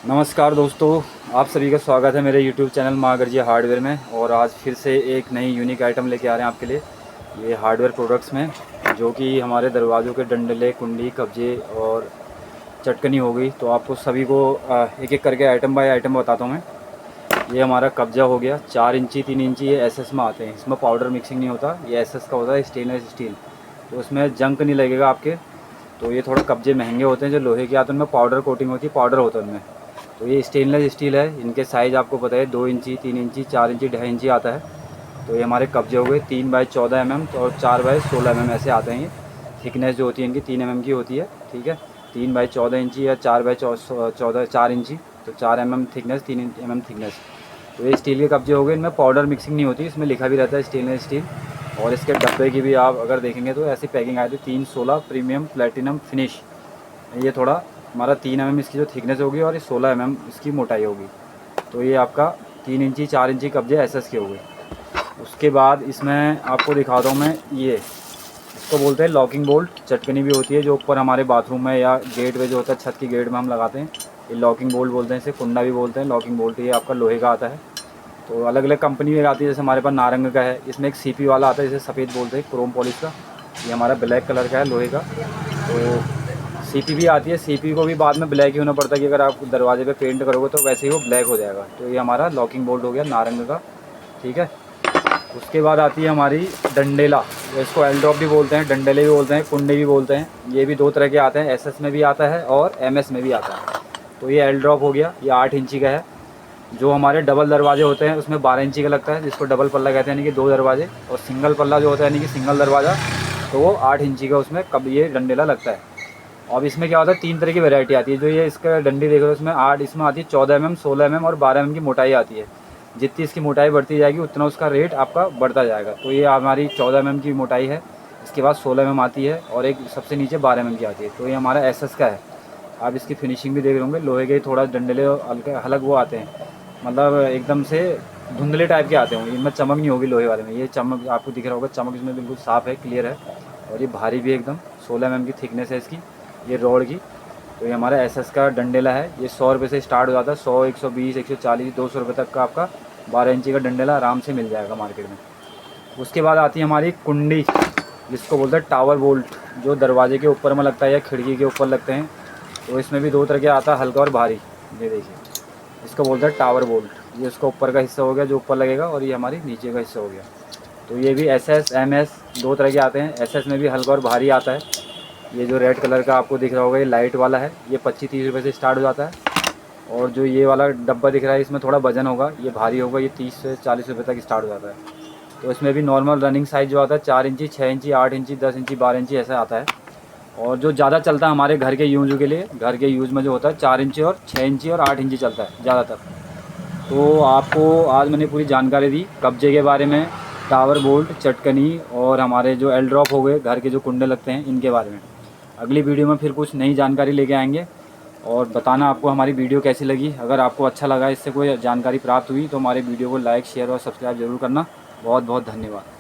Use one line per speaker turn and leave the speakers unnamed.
नमस्कार दोस्तों, आप सभी का स्वागत है मेरे YouTube चैनल महागर्जी हार्डवेयर में। और आज फिर से एक नई यूनिक आइटम लेके आ रहे हैं आपके लिए। ये हार्डवेयर प्रोडक्ट्स में जो कि हमारे दरवाज़ों के डंडले, कुंडी, कब्जे और चटकनी हो गई। तो आपको सभी को एक एक करके आइटम बाय आइटम बताता हूँ मैं। ये हमारा कब्जा हो गया, 4 इंची 3 इंची, ये एसएस में आते हैं। इसमें पाउडर मिक्सिंग नहीं होता, ये एसएस का होता है, स्टेनलेस स्टील। तो उसमें जंक नहीं लगेगा आपके। तो ये थोड़ा कब्जे महंगे होते हैं। जो लोहे के आते हैं उनमें पाउडर कोटिंग होती है, पाउडर होता है उनमें। तो ये स्टेनलेस स्टील है। इनके साइज़ आपको पता है 2 इंची 3 इंची 4 इंची 2.5 इंची आता है। तो ये हमारे कब्जे हो गए 3 बाई 14 mm और 4 बाई 16 mm ऐसे आते हैं। ये थिकनेस जो होती है इनकी 3 mm की होती है, ठीक है। 3 बाई 14 इंची या 4 बाई 14 4 इंची, तो 4 mm थिकनेस, 3 mm थिकनेस। तो ये स्टील के कब्जे हो गए। इनमें पाउडर मिक्सिंग नहीं होती, इसमें लिखा भी रहता है स्टेनलेस स्टील। और इसके डब्बे की भी आप अगर देखेंगे तो ऐसी पैकिंग आई थी, 316 प्रीमियम प्लेटिनम फिनिश। ये थोड़ा हमारा 3 mm इसकी जो थिकनेस होगी और ये 16 mm इसकी मोटाई होगी। तो ये आपका 3 इंची 4 इंची कब्जे एसएस के हो गए। उसके बाद इसमें आपको दिखाता हूँ मैं, ये इसको बोलते हैं लॉकिंग बोल्ट। चटकनी भी होती है जो ऊपर हमारे बाथरूम में या गेट पे जो होता है, छत की गेट में हम लगाते हैं। ये लॉकिंग बोल्ट बोलते हैं, इसे कुंडा भी बोलते हैं। लॉकिंग बोल्ट ये आपका लोहे का आता है। तो अलग अलग कंपनी में आती है, जैसे हमारे पास नारंग का है। इसमें एक सीपी वाला आता है, जिसे सफ़ेद बोलते हैं, क्रोम पॉलिश का। ये हमारा ब्लैक कलर का है लोहे का। तो सीपी भी आती है। सीपी को भी बाद में ब्लैक ही होना पड़ता है कि अगर आप दरवाजे पे पेंट करोगे तो वैसे ही वो ब्लैक हो जाएगा। तो ये हमारा लॉकिंग बोल्ट हो गया नारंग का, ठीक है। उसके बाद आती है हमारी डंडेला। इसको एल ड्रॉप भी बोलते हैं, डंडेले भी बोलते हैं, कुंडे भी बोलते हैं। ये भी 2 तरह के आते हैं, एसएस में भी आता है और एमएस में भी आता है। तो ये एल ड्रॉप हो गया, ये 8 इंची का है। जो हमारे डबल दरवाजे होते हैं उसमें 12 इंची का लगता है, जिसको डबल पल्ला कहते हैं, यानी कि 2 दरवाजे। और सिंगल पल्ला जो होता है यानी कि सिंगल दरवाज़ा, तो वो 8 इंची का उसमें कब ये डंडेला लगता है। अब इसमें क्या होता है, 3 तरह की वैरायटी आती है। जो ये इसका डंडी देख रहे हो, इसमें 8 इसमें आती है 14 mm 16 mm और 12 mm की मोटाई आती है। जितनी इसकी मोटाई बढ़ती जाएगी उतना उसका रेट आपका बढ़ता जाएगा। तो ये हमारी 14 mm की मोटाई है। इसके बाद 16 mm आती है और एक सबसे नीचे 12 mm की आती है। तो ये हमारा एसएस का है। आप इसकी फिनिशिंग भी देख रहे होंगे, लोहे के थोड़ा डंडले हल्के अलग वो आते हैं, मतलब एकदम से धुंधले टाइप के आते होंगे। इनमें चमक नहीं होगी लोहे वाले में। ये चमक आपको दिख रहा होगा, चमक इसमें बिल्कुल साफ़ है, क्लियर है। और ये भारी भी एकदम 16 mm की थिकनेस है इसकी, ये रॉड की। तो ये हमारा एसएस का डंडेला है। ये 100 रुपये से स्टार्ट हो जाता है। 100 120 140 200 रुपये तक का आपका 12 इंची का डंडेला आराम से मिल जाएगा मार्केट में। उसके बाद आती है हमारी कुंडी, जिसको बोलते हैं टावर बोल्ट, जो दरवाजे के ऊपर में लगता है या खिड़की के ऊपर लगते हैं। तो इसमें भी 2 तरह के आता है, हल्का और भारी। ये देखिए, इसको बोलते हैं टावर बोल्ट। ये उसका ऊपर का हिस्सा हो गया जो ऊपर लगेगा, और ये हमारी नीचे का हिस्सा हो गया। तो ये भी एसएस एमएस 2 तरह के आते हैं। एसएस में भी हल्का और भारी आता है। ये जो रेड कलर का आपको दिख रहा होगा, ये लाइट वाला है। ये 25-30 रुपये से स्टार्ट हो जाता है। और जो ये वाला डब्बा दिख रहा है, इसमें थोड़ा वजन होगा, ये भारी होगा, ये 30 से 40 रुपये तक स्टार्ट हो जाता है। तो इसमें भी नॉर्मल रनिंग साइज़ जो आता है 4 इंची 6 इंची 8 इंची 10 इंची 12 इंची ऐसा आता है। और जो ज़्यादा चलता है हमारे घर के यूज़ के लिए, घर के यूज़ में जो होता है 4 इंची और 6 इंची और 8 इंची चलता है ज़्यादातर। तो आपको आज मैंने पूरी जानकारी दी कब्जे के बारे में, टावर बोल्ट, चटकनी, और हमारे जो एल ड्रॉप हो गए, घर के जो कुंडे लगते हैं, इनके बारे में। अगली वीडियो में फिर कुछ नई जानकारी लेके आएंगे। और बताना आपको हमारी वीडियो कैसी लगी। अगर आपको अच्छा लगा, इससे कोई जानकारी प्राप्त हुई, तो हमारे वीडियो को लाइक शेयर और सब्सक्राइब ज़रूर करना। बहुत बहुत धन्यवाद।